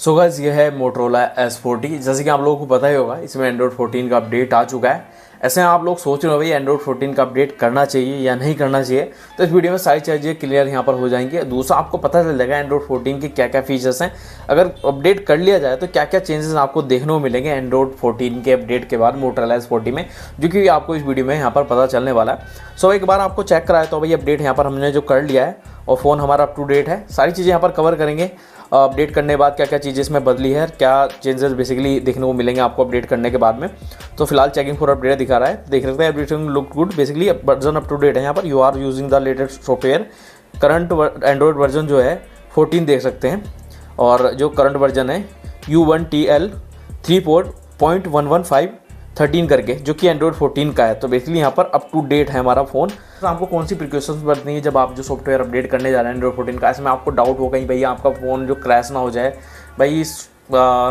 So guys ये है Motorola S40। जैसे कि आप लोगों को पता ही होगा इसमें एंड्रॉइड 14 का अपडेट आ चुका है। ऐसे आप लोग सोच रहे हो भाई एंड्रॉइड 14 का अपडेट करना चाहिए या नहीं करना चाहिए, तो इस वीडियो में सारी चीज़ें क्लियर यहाँ पर हो जाएंगी। दूसरा आपको पता चल जाएगा एंड्रॉइड 14 के क्या क्या फीचर्स हैं, अगर अपडेट कर लिया जाए तो क्या क्या चेंजेस आपको देखने को मिलेंगे एंड्रॉइड 14 के अपडेट के बाद मोटरोला S40 में, जो कि आपको इस वीडियो में यहाँ पर पता चलने वाला है। सो एक बार आपको चेक कराया तो भाई अपडेट यहाँ पर हमने जो कर लिया है और फ़ोन हमारा अप टू डेट है। सारी चीज़ें यहाँ पर कवर करेंगे। अपडेट करने के बाद क्या क्या चीज़ें इसमें बदली है, क्या चेंजेस बेसिकली देखने को मिलेंगे आपको अपडेट करने के बाद में। तो फिलहाल चेकिंग फॉर अपडेट दिखा रहा है, देख सकते हैं everything look good. Basically version up to date है यहाँ पर। You are using the latest software. Current Android version जो है 14 देख सकते हैं, और जो करंट वर्जन है U1TL 3.115.13 करके, जो कि एंड्रॉयड 14 का है। तो बेसिकली यहाँ पर अप टू डेट है हमारा फ़ोन। तो आपको कौन सी प्रिकॉशंस बरतनी है जब आप जो सॉफ्टवेयर अपडेट करने जा रहे हैं एंड्रॉयड 14 का। ऐसे में आपको डाउट हो कहीं भैया आपका फ़ोन जो क्रैश ना हो जाए, भाई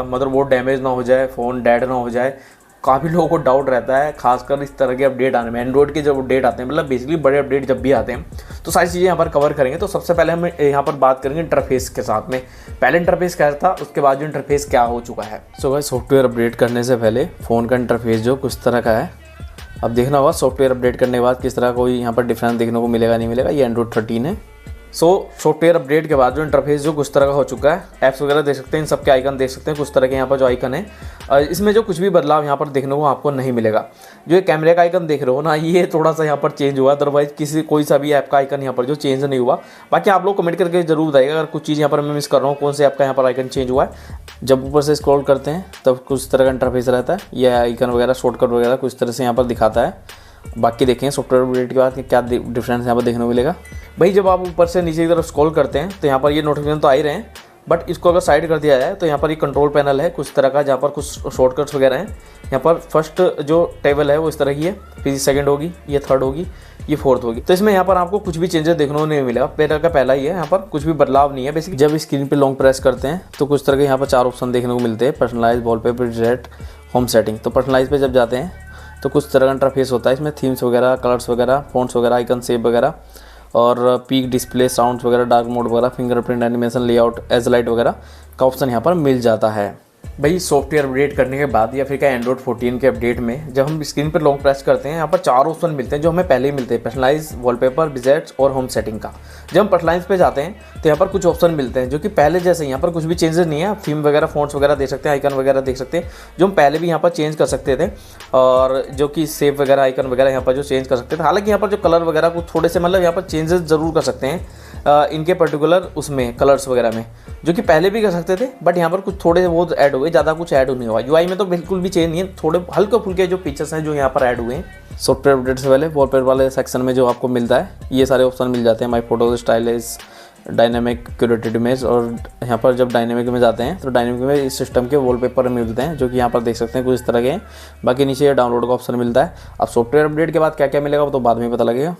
मदरबोर्ड डैमेज ना हो जाए, फ़ोन डेड ना हो जाए। काफ़ी लोगों को डाउट रहता है, खासकर इस तरह के अपडेट आने में। एंड्रॉयड के जब अपडेट आते हैं, मतलब बेसिकली बड़े अपडेट जब भी आते हैं, तो सारी चीज़ें यहाँ पर कवर करेंगे। तो सबसे पहले हम यहाँ पर बात करेंगे इंटरफेस के साथ में। पहले इंटरफेस क्या था, उसके बाद जो इंटरफेस क्या हो चुका है। सो गाइस सॉफ्टवेयर अपडेट करने से पहले फ़ोन का इंटरफेस जो कुछ तरह का है, अब देखना होगा सॉफ्टवेयर अपडेट करने के बाद किस तरह कोई यहाँ पर डिफरेंस देखने को मिलेगा नहीं मिलेगा। ये एंड्रॉयड 13 है। सो सॉफ्टवेयर अपडेट के बाद जो इंटरफेस जो कुछ तरह का हो चुका है, ऐप्स वगैरह देख सकते हैं, इन सब के आइकन देख सकते हैं कुछ तरह के यहाँ पर जो आइकन है। इसमें जो कुछ भी बदलाव यहाँ पर देखने को आपको नहीं मिलेगा। जो ये कैमरे का आइकन देख रहे हो ना, ये थोड़ा सा यहाँ पर चेंज हुआ, अदरवाइज कोई सा भी ऐप का आइकन यहाँ पर जो चेंज नहीं हुआ। बाकी आप लोग कमेंट करके जरूर बताइएगा अगर कुछ चीज़ यहाँ पर मैं मिस कर रहा हूँ, कौन से ऐप का यहाँ पर आइकन चेंज हुआ है। जब ऊपर से स्क्रॉल करते हैं तब कुछ तरह का इंटरफेस रहता है, यह आइकन वगैरह शॉर्टकट वगैरह कुछ तरह से यहाँ पर दिखाता है। बाकी देखें सॉफ्टवेयर अपडेट के बाद क्या डिफरेंस यहाँ पर देखने को मिलेगा। भाई जब आप ऊपर से नीचे की तरफ स्क्रॉल करते हैं तो यहाँ पर ये नोटिफिकेशन तो आ ही रहे हैं, बट इसको अगर साइड कर दिया जाए तो यहाँ पर ये कंट्रोल पैनल है कुछ तरह का, जहाँ पर कुछ शॉर्टकट्स वगैरह हैं। यहाँ पर फर्स्ट जो टेबल है वो इस तरह की है, फिर सेकंड होगी, ये थर्ड होगी, ये फोर्थ होगी। तो इसमें यहाँ पर आपको कुछ भी चेंजेस देखने को नहीं मिलेगा। पहला का पहला ही है, यहाँ पर कुछ भी बदलाव नहीं है। बेसिकली जब स्क्रीन पे लॉन्ग प्रेस करते हैं तो कुछ तरह के यहाँ पर 4 ऑप्शन देखने को मिलते हैं, पर्सनलाइज, वॉलपेपर, जेट, होम सेटिंग। तो पर्सनलाइज पे जब जाते हैं तो कुछ तरह का इंटरफेस होता है। इसमें थीम्स वगैरह, कलर्स वगैरह, फ़ॉन्ट्स वगैरह, आइकन शेप वगैरह, और पीक डिस्प्ले, साउंड्स वगैरह, डार्क मोड वगैरह, fingerprint, animation, layout, edge light वगैरह का ऑप्शन यहाँ पर मिल जाता है। भाई सॉफ्टवेयर अपडेट करने के बाद या फिर क्या एंड्रॉयड 14 के अपडेट में जब हम स्क्रीन पर लॉन्ग प्रेस करते हैं, यहाँ पर 4 ऑप्शन मिलते हैं जो हमें पहले ही मिलते हैं, पर्सनलाइज, वॉलपेपर, विजेट्स और होम सेटिंग का। जब हम पर्सनलाइज पे जाते हैं तो यहाँ पर कुछ ऑप्शन मिलते हैं जो कि पहले जैसे, यहाँ पर कुछ भी चेंजेस नहीं है। थीम वगैरह, फॉन्ट्स वगैरह देख सकते हैं, आइकन वगैरह देख सकते हैं, जो हम पहले भी यहाँ पर चेंज कर सकते थे, और जो कि सेव वगैरह, आइकन वगैरह यहाँ पर जो चेंज कर सकते थे। हालांकि यहाँ पर जो कलर वगैरह कुछ थोड़े से मतलब यहाँ पर चेंजेस जरूर कर सकते हैं इनके पर्टिकुलर उसमें कलर्स वगैरह में, जो कि पहले भी कर सकते थे, बट यहाँ पर कुछ थोड़े बहुत ऐड हुए, ज़्यादा कुछ ऐड नहीं हुआ। यूआई में तो बिल्कुल भी चेंज नहीं है, थोड़े हल्के फुल्के जो फीचर्स हैं जो यहाँ पर ऐड हुए हैं। सॉफ्टवेयर अपडेट से पहले वॉलपेपर वाले सेक्शन में जो आपको मिलता है, ये सारे ऑप्शन मिल जाते हैं, my photos, stylish, dynamic, curated image. और यहाँ पर जब डायनेमिक में जाते हैं तो डायनेमिक में इस सिस्टम के वॉलपेपर मिलते हैं, जो कि यहाँ पर देख सकते हैं कुछ इस तरह के हैं। बाकी नीचे ये डाउनलोड का ऑप्शन मिलता है। अब सॉफ्टवेयर अपडेट के बाद क्या क्या मिलेगा वो तो बाद में पता लगेगा।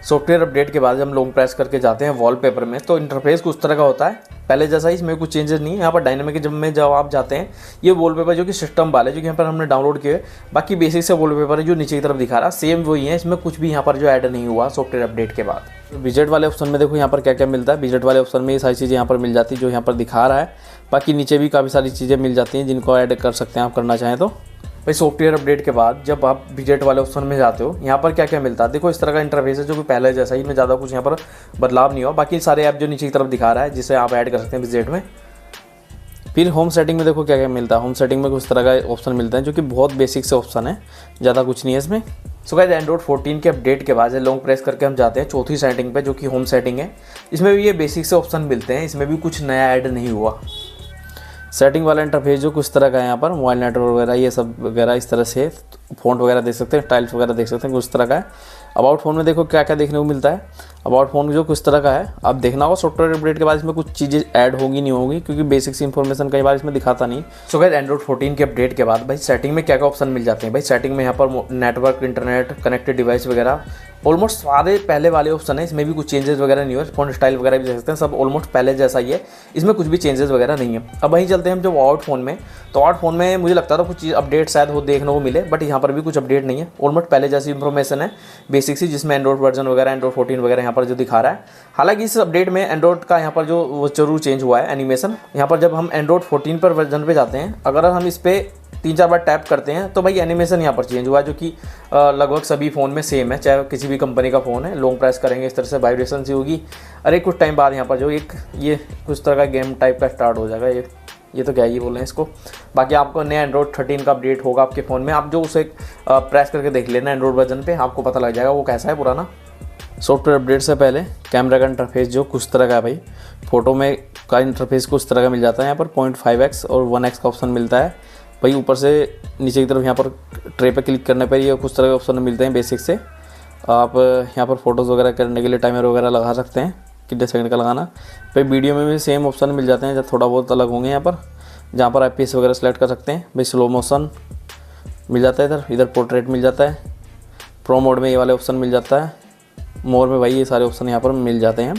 सॉफ्टवेयर अपडेट के बाद जब हम लॉन्ग प्रेस करके जाते हैं वॉलपेपर में तो इंटरफेस कुछ तरह का होता है, पहले जैसा ही, इसमें कुछ चेंजेस नहीं है। यहाँ पर डायनेमिक जब आप जाते हैं, ये वॉलपेपर जो कि सिस्टम वाले जो कि यहाँ पर हमने डाउनलोड किए, बाकी बेसिक से वॉलपेपर है जो नीचे की तरफ दिखा रहा सेम वही है, इसमें कुछ भी यहाँ पर जो ऐड नहीं हुआ सॉफ्टवेयर अपडेट के बाद। विजेट वाले ऑप्शन में देखो यहाँ पर क्या क्या मिलता है। विजेट वाले ऑप्शन में ये सारी चीज़ें यहाँ पर मिल जाती है जो यहाँ पर दिखा रहा है। बाकी नीचे भी काफ़ी सारी चीज़ें मिल जाती हैं जिनको ऐड कर सकते हैं आप करना चाहें तो। भाई सॉफ्टवेयर अपडेट के बाद जब आप विजेट वाले ऑप्शन में जाते हो, यहाँ पर क्या क्या मिलता है देखो, इस तरह का इंटरफेस है जो कि पहले जैसा ही, में ज़्यादा कुछ यहाँ पर बदलाव नहीं हुआ। बाकी सारे ऐप जो नीचे की तरफ दिखा रहा है जिसे आप ऐड कर सकते हैं विजेट में। फिर होम सेटिंग में देखो क्या क्या मिलता है। होम सेटिंग में कुछ तरह का ऑप्शन मिलता है जो कि बहुत बेसिक से ऑप्शन है, ज़्यादा कुछ नहीं है इसमें। सो गाइस एंड्रॉयड 14 के अपडेट के बाद लॉन्ग प्रेस करके हम जाते हैं चौथी सेटिंग पे जो कि होम सेटिंग है। इसमें भी ये बेसिक से ऑप्शन मिलते हैं, इसमें भी कुछ नया ऐड नहीं हुआ। सेटिंग वाला इंटरफेस जो कुछ तरह का है, यहाँ पर मोबाइल नेटवर्क वगैरह ये सब वगैरह इस तरह से, फ़ॉन्ट वगैरह देख सकते हैं, टाइल्स वगैरह देख सकते हैं, कुछ तरह का है। अबाउट फ़ोन में देखो क्या क्या देखने को मिलता है। अबाउट फ़ोन जो कुछ तरह का है, अब देखना होगा सॉफ्टवेयर अपडेट के बाद इसमें कुछ चीज़ें ऐड होंगी नहीं होंगी, क्योंकि बेसिक्स इन्फॉर्मेशन कई बार इसमें दिखाता नहीं। सो गाइस एंड्रॉयड 14 के अपडेट के बाद भाई सेटिंग में क्या क्या ऑप्शन मिल जाते हैं। भाई सेटिंग में यहाँ पर नेटवर्क, इंटरनेट, कनेक्टेड डिवाइस वगैरह, ऑलमोस्ट सारे पहले वाले ऑप्शन है, इसमें भी कुछ चेंजेस वगैरह नहीं हुए। फ़ॉन्ट स्टाइल वगैरह भी देख सकते हैं, सब ऑलमोस्ट पहले जैसा ही है, इसमें कुछ भी चेंजेस वगैरह नहीं है। अब वहीं चलते हैं हम जब आउट फ़ोन में, तो आउट फ़ोन में मुझे लगता था कुछ चीज़ अपडेट शायद हो देखने को मिले, बट यहाँ पर भी कुछ अपडेट नहीं है। ऑलमोस्ट पहले जैसी इंफॉर्मेशन है बेसिक सी, जिसमें एंड्रॉइड वर्जन वगैरह एंड्रॉइड 14 वगैरह यहाँ पर जो दिखा रहा है। हालांकि इस अपडेट में एंड्रॉइड का यहाँ पर जो वो जरूर चेंज हुआ है एनिमेशन। यहाँ पर जब हम एंड्रॉइड 14 पर वर्जन पे जाते हैं, अगर हम इस पर 3-4 बार टैप करते हैं तो भाई एनिमेशन यहाँ पर चेंज हुआ है, जो कि लगभग सभी फ़ोन में सेम है, चाहे किसी भी कंपनी का फ़ोन है। लॉन्ग प्रेस करेंगे इस तरह से वाइब्रेशन सी होगी, अरे कुछ टाइम बाद यहाँ पर जो एक ये कुछ तरह का गेम टाइप का स्टार्ट हो जाएगा। ये तो क्या ही बोल रहे हैं इसको। बाकी आपको नया एंड्रॉइड 13 का अपडेट होगा आपके फ़ोन में, आप जो उसे प्रेस करके देख लेना एंड्रॉइड वर्जन पे, आपको पता लग जाएगा वो कैसा है पुराना। सॉफ्टवेयर अपडेट से पहले कैमरा का इंटरफेस जो कुछ तरह का है भाई, फ़ोटो में का इंटरफेस कुछ तरह का मिल जाता है। यहाँ पर 0.5x और 1x का ऑप्शन मिलता है भाई। ऊपर से नीचे की तरफ यहाँ पर ट्रे पे क्लिक करने पर ये कुछ तरह के ऑप्शन मिलते हैं बेसिक से। आप यहाँ पर फ़ोटोज़ वगैरह करने के लिए टाइमर वगैरह लगा सकते हैं, कितने सेकंड का लगाना। भाई वीडियो में भी सेम ऑप्शन मिल जाते हैं, जब थोड़ा बहुत अलग होंगे यहाँ पर, जहाँ पर आप FPS वगैरह सेलेक्ट कर सकते हैं। भाई स्लो मोशन मिल जाता है, इधर पोर्ट्रेट मिल जाता है, प्रो मोड में ये वाले ऑप्शन मिल जाता है, मोर में भाई ये सारे ऑप्शन यहाँ पर मिल जाते हैं।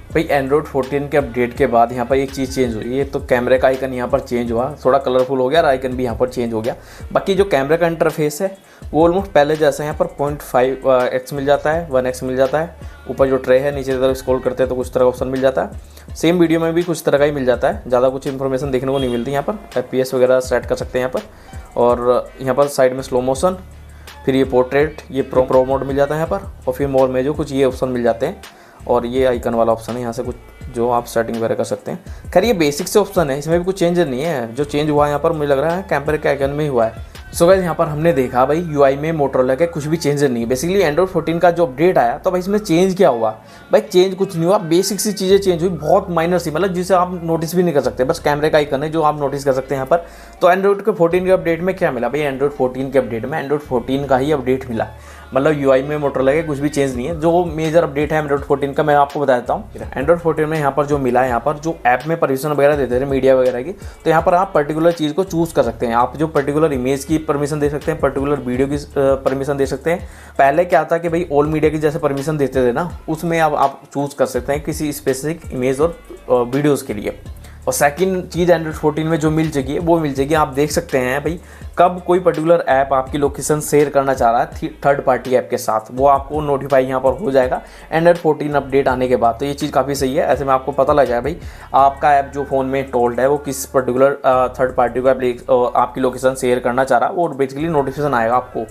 भाई एंड्रॉइड 14 के अपडेट के बाद यहाँ पर एक चीज़ चेंज हुई है, तो कैमरे का आइकन यहाँ पर चेंज हुआ, थोड़ा कलरफुल हो गया और आइकन भी यहाँ पर चेंज हो गया। बाकी जो कैमरे का इंटरफेस है वो ऑलमोस्ट पहले जैसा है। यहाँ पर 0.5x मिल जाता है, 1x मिल जाता है। ऊपर जो ट्रे है नीचे की तरफ स्क्रॉल करते हैं तो कुछ तरह का ऑप्शन मिल जाता है। सेम वीडियो में भी कुछ तरह का ही मिल जाता है, ज़्यादा कुछ इन्फॉर्मेशन देखने को नहीं मिलती। यहाँ पर FPS वगैरह सेट कर सकते हैं यहाँ पर, और यहाँ पर साइड में स्लो मोशन, फिर ये पोर्ट्रेट, ये प्रो मोड मिल जाता है यहाँ पर, और फिर मोर में जो कुछ ये ऑप्शन मिल जाते हैं, और ये आइकन वाला ऑप्शन है यहाँ से कुछ जो आप सेटिंग वगैरह कर सकते हैं। खैर ये बेसिक से ऑप्शन है, इसमें भी कुछ चेंज नहीं है। जो चेंज हुआ है यहाँ पर मुझे लग रहा है कैमरे के आइकन में ही हुआ है। सो गाइस यहाँ पर हमने देखा भाई UI में मोटोरोला के कुछ भी चेंज नहीं है। बेसिकली एंड्रॉइड 14 का जो अपडेट आया तो भाई इसमें चेंज क्या हुआ? भाई चेंज कुछ नहीं हुआ, बेसिक सी चीज़ें चेंज हुई, बहुत माइनर सी, मतलब जिसे आप नोटिस भी नहीं कर सकते। बस कैमरे का आइकन है जो आप नोटिस कर सकते हैं यहाँ पर। तो एंड्रॉइड के 14 के अपडेट में क्या मिला भाई? एंड्रॉइड 14 के अपडेट में एंड्रॉइड 14 का ही अपडेट मिला, मतलब UI में मोटोरोला के कुछ भी चेंज नहीं है। जो मेजर अपडेट है एंड्रॉइड 14 का मैं आपको बता देता हूँ। एंड्रॉइड 14 में यहाँ पर जो मिला है, यहाँ पर जो ऐप में परमिशन वगैरह देते थे मीडिया वगैरह की, तो यहाँ पर आप पर्टिकुलर चीज़ को चूज़ कर सकते हैं। आप जो पर्टिकुलर इमेज की परमिशन दे सकते हैं, पर्टिकुलर वीडियो की परमिशन दे सकते हैं। पहले क्या था कि भाई ऑल मीडिया की जैसे परमिशन देते थे ना, उसमें अब आप चूज़ कर सकते हैं किसी स्पेसिफिक इमेज और वीडियोज़ के लिए। और सेकंड चीज़ एंड्रॉइड 14 में जो मिल जाएगी वो मिल जाएगी, आप देख सकते हैं भाई कब कोई पर्टिकुलर ऐप आपकी लोकेशन शेयर करना चाह रहा है थर्ड पार्टी ऐप के साथ, वो आपको नोटिफाई यहाँ पर हो जाएगा एंड्रॉइड 14 अपडेट आने के बाद। तो ये चीज़ काफ़ी सही है, ऐसे में आपको पता लग जाए भाई आपका ऐप जो फ़ोन में इंस्टॉल्ड है वो किस पर्टिकुलर थर्ड पार्टी को आपकी लोकेशन शेयर करना चाह रहा है, और बेसिकली नोटिफिकेशन आएगा आपको।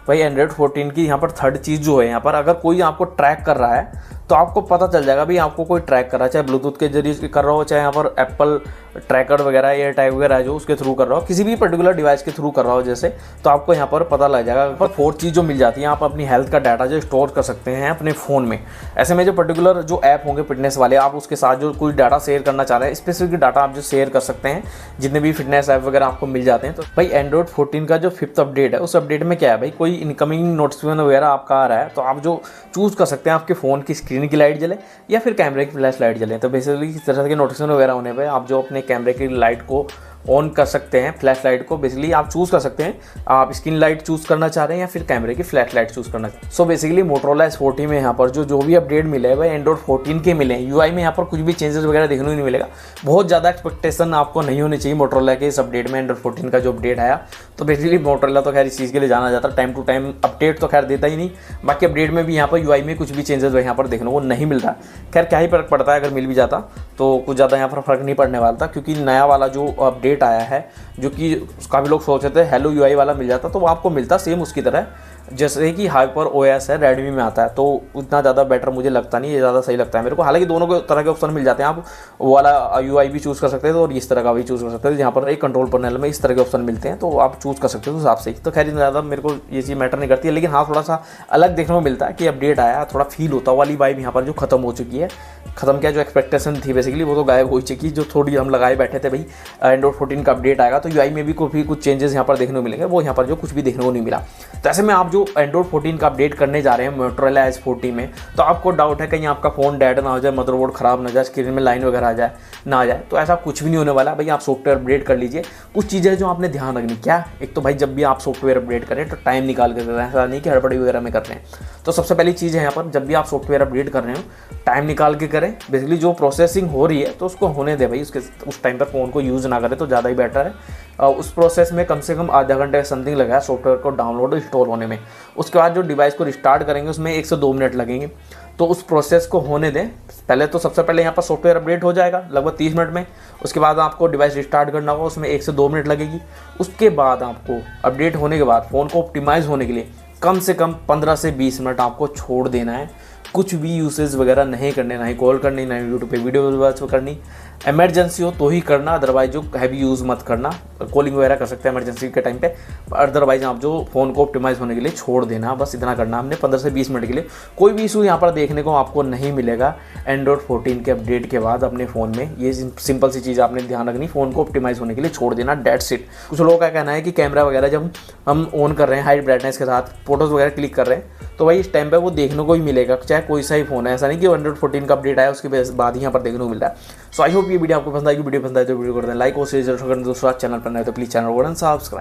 भाई एंड्रॉइड 14 की यहाँ पर थर्ड चीज़ जो है, यहाँ पर अगर कोई आपको ट्रैक कर रहा है तो आपको पता चल जाएगा भाई आपको कोई ट्रैक कर रहा है, चाहे ब्लूटूथ के जरिए कर रहा हो, चाहे यहाँ पर एप्पल ट्रैकर वगैरह एयर टैग वगैरह है जो उसके थ्रू कर रहा हो, किसी भी पर्टिकुलर डिवाइस के थ्रू कर रहा हो जैसे, तो आपको यहाँ पर पता लग जाएगा। पर फोर्थ चीज़ जो मिल जाती है, आप अपनी हेल्थ का डाटा जो स्टोर कर सकते हैं अपने फ़ोन में। ऐसे में जो पर्टिकुलर जो ऐप होंगे फिटनेस वाले, आप उसके साथ जो कोई डाटा शेयर करना चाह रहे हैं, स्पेसिफिक डाटा आप जो शेयर कर सकते हैं, जितने भी फिटनेस ऐप वगैरह आपको मिल जाते हैं। तो भाई एंड्रॉइड 14 का जो 5th अपडेट है, उस अपडेट में क्या है भाई, कोई इनकमिंग नोटिफिकेशन वगैरह आपका आ रहा है तो आप जो चूज़ कर सकते हैं आपके फ़ोन की स्क्रीन की लाइट जले या फिर कैमरे की फ्लैश लाइट जले। तो बेसिकली इस तरह के नोटिफिकेशन वगैरह होने पे आप जो अपने कैमरे की लाइट को ऑन कर सकते हैं, फ्लैश लाइट को बेसिकली आप चूज़ कर सकते हैं, आप स्क्रीन लाइट चूज़ करना चाह रहे हैं या फिर कैमरे की फ्लैश लाइट चूज़ करना चाह रहे हैं। सो बेसिकली मोटोरोला S40 में यहाँ पर जो भी अपडेट मिले हैं भाई एंड्रॉइड 14 के मिले हैं। UI में यहाँ पर कुछ भी चेंजेस वगैरह देखने को नहीं मिलेगा। बहुत ज़्यादा एक्सपेक्टेशन आपको नहीं होनी चाहिए मोटोरोला के इस अपडेट में। एंड्रॉइड 14 का जो अपडेट आया तो बेसिकली मोटोरोला तो खैर इस चीज़ के लिए जाना जाता है, टाइम टू टाइम अपडेट तो खैर देता ही नहीं। बाकी अपडेट में भी यहाँ पर UI में कुछ भी चेंजेस यहाँ पर देखने को नहीं मिल रहा। खैर क्या ही फर्क पड़ता है, अगर मिल भी जाता तो कुछ ज़्यादा यहाँ पर फर्क नहीं पड़ने वाला था, क्योंकि नया वाला जो अपडेट आया है, जो कि काफ़ी लोग सोच रहे थे हेलो UI वाला मिल जाता, तो वो आपको मिलता सेम उसकी तरह जैसे कि हाइपर OS है रेडमी में आता है। तो उतना ज़्यादा बेटर मुझे लगता नहीं, ये ज़्यादा सही लगता है मेरे को। हालांकि दोनों को तरह के ऑप्शन मिल जाते हैं, आप वो वाला UI भी चूज़ कर सकते हैं और इस तरह का भी चूज़ कर सकते हैं, जहाँ पर एक कंट्रोल पैनल में इस तरह के ऑप्शन मिलते हैं, तो आप चूज़ कर सकते हो उस हिसाब से। तो खैर ज़्यादा मेरे को ये चीज़ मैटर नहीं करती है, लेकिन हाँ थोड़ा सा अलग देखने को मिलता है कि अपडेट आया, थोड़ा फील होता वाली वाइब यहाँ पर जो खत्म हो चुकी है। खत्म क्या, जो एक्सपेक्टेशन थी बेसिकली वो तो गायब हो चुकी, जो थोड़ी हम लगाए बैठे थे भाई एंड्रॉइड 14 का अपडेट आएगा तो UI में भी कुछ चेंजेस यहाँ पर देखने को मिलेंगे, वो यहाँ पर जो कुछ भी देखने को नहीं मिला। तो ऐसे में आप जो एंड्रॉइड 14 का अपडेट करने जा रहे हैं मोटोरोला S40 में, तो आपको डाउट है कहीं आपका फ़ोन डेड ना हो जाए, मदरबोर्ड ख़राब ना हो जाए, स्क्रीन में लाइन वगैरह आ जाए, तो ऐसा कुछ भी नहीं होने वाला भाई। आप सॉफ्टवेयर अपडेट कर लीजिए। कुछ चीज़ें जो आपने ध्यान रखनी, क्या, एक तो भाई जब भी आप सॉफ्टवेयर अपडेट करें तो टाइम निकाल कर करें, ऐसा नहीं कि हड़बड़ी वगैरह में कर रहे हैं। तो सबसे पहली चीज़ है यहाँ पर, जब भी आप सॉफ्टवेयर अपडेट कर रहे हो टाइम निकाल के करें। बेसिकली जो प्रोसेसिंग हो रही है तो उसको होने दे भाई, उस टाइम पर फ़ोन को यूज़ ना करें तो ज़्यादा ही बेटर है। उस प्रोसेस में कम से कम आधा घंटे समथिंग लगा है सॉफ्टवेयर को डाउनलोड और इंस्टॉल होने में। उसके बाद जो डिवाइस को रिस्टार्ट करेंगे उसमें 1 से 2 मिनट लगेंगे, तो उस प्रोसेस को होने दें। पहले तो सबसे पहले यहाँ पर सॉफ्टवेयर अपडेट हो जाएगा लगभग 30 मिनट में। उसके बाद आपको डिवाइस रिस्टार्ट करना होगा, उसमें 1 से 2 मिनट लगेगी। उसके बाद आपको अपडेट होने के बाद फ़ोन को ऑप्टिमाइज़ होने के लिए कम से कम 15 से 20 मिनट आपको छोड़ देना है। कुछ भी यूसेज वगैरह नहीं करने, ना ही कॉल करनी, ना ही यूट्यूब पे वीडियो करनी। इमरजेंसी हो तो ही करना, अदरवाइज जो हैवी यूज़ मत करना। कॉलिंग वगैरह कर सकते हैं इमरजेंसी के टाइम पे, अदरवाइज आप जो फ़ोन को ऑप्टिमाइज़ होने के लिए छोड़ देना, बस इतना करना हमने 15 से 20 मिनट के लिए। कोई भी इशू यहाँ पर देखने को आपको नहीं मिलेगा एंड्रॉइड 14 के अपडेट के बाद अपने फ़ोन में। ये सिंपल सी चीज़ आपने ध्यान रखनी, फ़ोन को ऑप्टिमाइज़ होने के लिए छोड़ देना, डेट्स इट। कुछ लोगों का कहना है कि कैमरा वगैरह जब हम ऑन कर रहे हैं हाई ब्राइटनेस के साथ फोटोज़ वगैरह क्लिक कर रहे हैं, तो भाई इस टाइम पे वो देखने को ही मिलेगा, चाहे कोई सा ही फ़ोन है। ऐसा नहीं कि एंड्रॉइड 14 का अपडेट आया उसके बाद ही यहाँ पर देखने को मिल रहा है। सो आई होप ये वीडियो आपको पसंद आएगी। वीडियो पसंद आए तो वीडियो कर दें लाइक और शेयर जरूर करना। दोस्तों चैनल पर नए तो प्लीज़ चैनल को सब्सक्राइब।